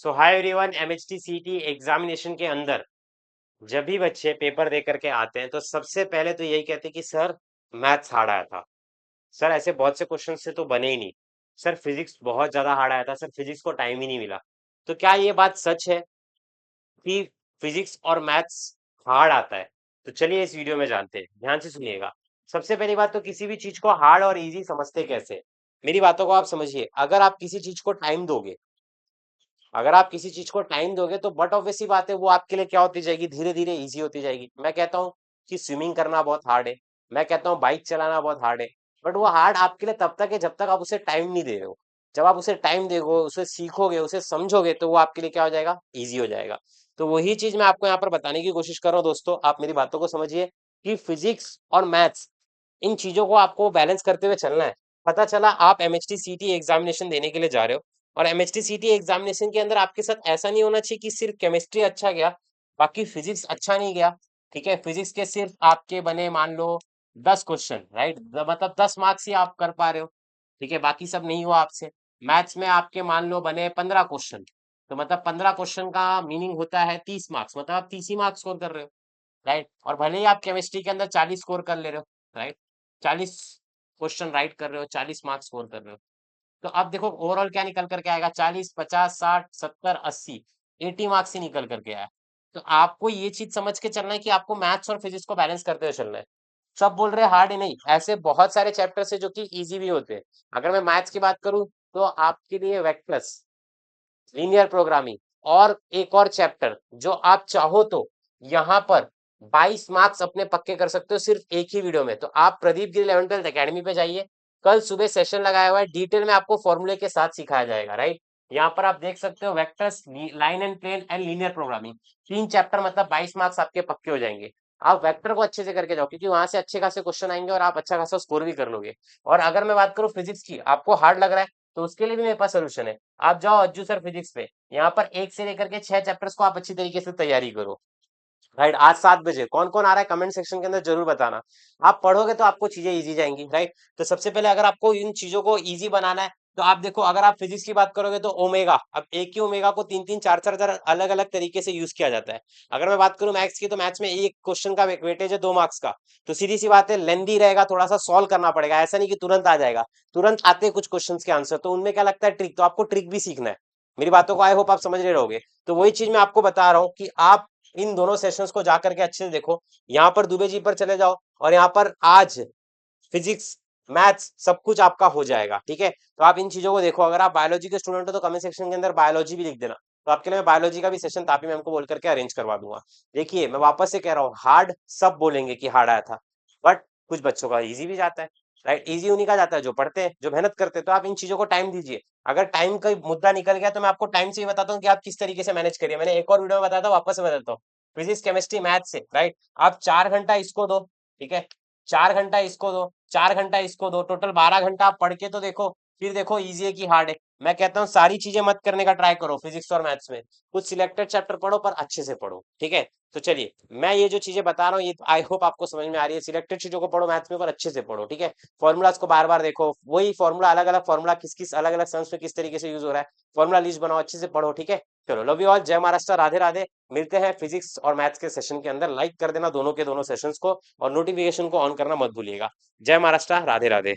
सो hi everyone, MHT सीटी examination के अंदर जब भी बच्चे पेपर दे करके आते हैं तो सबसे पहले तो यही कहते हैं कि सर मैथ्स हार्ड आया था। सर ऐसे बहुत से क्वेश्चन से तो बने ही नहीं। सर फिजिक्स बहुत ज्यादा हार्ड आया था, सर फिजिक्स को टाइम ही नहीं मिला। तो क्या ये बात सच है कि फिजिक्स और मैथ्स हार्ड आता है? तो चलिए इस वीडियो में जानते हैं, ध्यान से सुनिएगा। सबसे पहली बात, तो किसी भी चीज को हार्ड और इजी समझते कैसे हैं? मेरी बातों को आप समझिए। अगर आप किसी चीज को टाइम दोगे, अगर आप किसी चीज को टाइम दोगे तो बट ऑब्वियस सी बात है वो आपके लिए क्या होती जाएगी, धीरे धीरे इजी होती जाएगी। मैं कहता हूँ कि स्विमिंग करना बहुत हार्ड है, मैं कहता हूँ बाइक चलाना बहुत हार्ड है, बट वो हार्ड आपके लिए तब तक है जब तक आप उसे टाइम नहीं दे रहे हो। जब आप उसे टाइम दोगे, उसे सीखोगे, उसे समझोगे, तो वो आपके लिए क्या हो जाएगा, इजी हो जाएगा। तो वही चीज मैं आपको यहाँ पर बताने की कोशिश कर रहा हूँ। दोस्तों आप मेरी बातों को समझिए कि फिजिक्स और मैथ्स, इन चीजों को आपको बैलेंस करते हुए चलना है। पता चला आप एमएचटी सीटी एग्जामिनेशन देने के लिए जा रहे हो, और एमएचटी सीटी एग्जामिनेशन के अंदर आपके साथ ऐसा नहीं होना चाहिए कि सिर्फ केमिस्ट्री अच्छा गया, बाकी फिजिक्स अच्छा नहीं गया। ठीक है, फिजिक्स के सिर्फ आपके बने मान लो 10 क्वेश्चन, राइट, मतलब 10 मार्क्स ही आप कर पा रहे हो। ठीक है, बाकी सब नहीं हुआ आपसे। मैथ्स में आपके मान लो बने 15 क्वेश्चन, तो मतलब 15 क्वेश्चन का मीनिंग होता है 30 मार्क्स, मतलब आप 30 ही मार्क्स स्कोर कर रहे हो। राइट, और भले ही आप केमिस्ट्री के अंदर 40 स्कोर कर ले रहे हो, राइट, 40 क्वेश्चन राइट कर रहे हो, 40 मार्क्स स्कोर कर रहे हो। तो अब देखो ओवरऑल क्या निकल करके आएगा, 40, 50, 60, 70, 80, 80 मार्क्स ही निकल करके आया। तो आपको ये चीज समझ के चलना है कि आपको मैथ्स और फिजिक्स को बैलेंस करते हुए चलना है। सब बोल रहे हैं हार्ड ही नहीं, ऐसे बहुत सारे चैप्टर्स है जो कि इजी भी होते हैं। अगर मैं मैथ्स की बात करूं तो आपके लिए वेक्टर्स, लीनियर प्रोग्रामिंग, और एक और चैप्टर जो आप चाहो तो यहाँ पर 22 मार्क्स अपने पक्के कर सकते हो सिर्फ एक ही वीडियो में। तो आप प्रदीप गिरी 11th-12th एकेडमी पे जाइए, कल सुबह सेशन लगाया हुआ है, डिटेल में आपको फॉर्मूले के साथ सिखाया जाएगा। राइट, यहाँ पर आप देख सकते हो vectors, line and plane and linear programming, 3 chapter, मतलब 22 मार्क्स आपके पक्के हो जाएंगे। आप वेक्टर को अच्छे से करके जाओ, क्योंकि वहां से अच्छे खासे क्वेश्चन आएंगे और आप अच्छा खासा स्कोर भी कर लोगे। और अगर मैं बात करूँ फिजिक्स की, आपको हार्ड लग रहा है, तो उसके लिए भी मेरे पास सोल्यूशन है। आप जाओ अज्जू सर फिजिक्स पे, यहाँ पर 1 से लेकर के 6 चैप्टर्स को आप अच्छी तरीके से तैयारी करो। राइट, आज 7 बजे कौन कौन आ रहा है कमेंट सेक्शन के अंदर जरूर बताना। आप पढ़ोगे तो आपको चीजें इजी जाएंगी। राइट, तो सबसे पहले अगर आपको इन चीजों को इजी बनाना है, तो आप देखो, अगर आप फिजिक्स की बात करोगे तो ओमेगा, अब एक ही ओमेगा को 3-3, 4-4 अलग अलग तरीके से यूज किया जाता है। अगर मैं बात करूं मैथ्स की, तो मैथ्स में एक क्वेश्चन का वेटेज है 2 मार्क्स का। तो सीधी सी बात है, लेंदी रहेगा, थोड़ा सा सॉल्व करना पड़ेगा, ऐसा नहीं कि तुरंत आ जाएगा। तुरंत आते हैं कुछ क्वेश्चन के आंसर, तो उनमें क्या लगता है, ट्रिक, तो आपको ट्रिक भी सीखना है। मेरी बातों को आई होप आप समझ रहे रहोगे। तो वही चीज मैं आपको बता रहा हूँ कि आप इन दोनों सेशंस को जाकर के अच्छे से देखो। यहाँ पर दुबे जी पर चले जाओ, और यहाँ पर आज फिजिक्स, मैथ्स, सब कुछ आपका हो जाएगा। ठीक है, तो आप इन चीजों को देखो। अगर आप बायोलॉजी के स्टूडेंट हो तो कमेंट सेक्शन के अंदर बायोलॉजी भी लिख देना, तो आपके लिए मैं बायोलॉजी का भी सेशन तापी मैम को बोल करके अरेंज करवा दूंगा। देखिए मैं वापस से कह रहा हूँ, हार्ड सब बोलेंगे कि हार्ड आया था, बट कुछ बच्चों का इजी भी जाता है। राइट, इजी उन्हीं का जाता है जो पढ़ते हैं, जो मेहनत करते हैं। तो आप इन चीजों को टाइम दीजिए। अगर टाइम का मुद्दा निकल गया तो मैं आपको टाइम से ही बताता हूँ कि आप किस तरीके से मैनेज करिए। मैंने एक और वीडियो में बताया था, वापस से बताता हूँ। फिजिक्स, केमिस्ट्री, मैथ से, राइट, आप 4 घंटा इसको दो। ठीक है, 4 घंटा इसको दो, 4 घंटा इसको दो, टोटल 12 घंटा आप पढ़ के तो देखो, फिर देखो इजी है कि हार्ड है। मैं कहता हूँ सारी चीजें मत करने का ट्राई करो फिजिक्स और मैथ्स में, कुछ सिलेक्टेड चैप्टर पढ़ो पर अच्छे से पढ़ो। ठीक है, तो चलिए मैं ये जो चीजें बता रहा हूँ ये आई होप आपको समझ में आ रही है। सिलेक्टेड चीजों को पढ़ो मैथ्स में, पर अच्छे से पढ़ो। ठीक है, फॉर्मुलाज को बार बार देखो, वही फॉर्मुला, अलग अलग फॉर्मुला किस किस अलग अलग सम्स में किस तरीके से यूज हो रहा है, फॉर्मुला लिस्ट बनाओ, अच्छे से पढ़ो। ठीक है, चलो लव यू ऑल, जय महाराष्ट्र, राधे राधे। मिलते हैं फिजिक्स और मैथ्स के सेशन के अंदर। लाइक कर देना दोनों के दोनों सेशंस को, और नोटिफिकेशन को ऑन करना मत भूलिएगा। जय महाराष्ट्र, राधे राधे।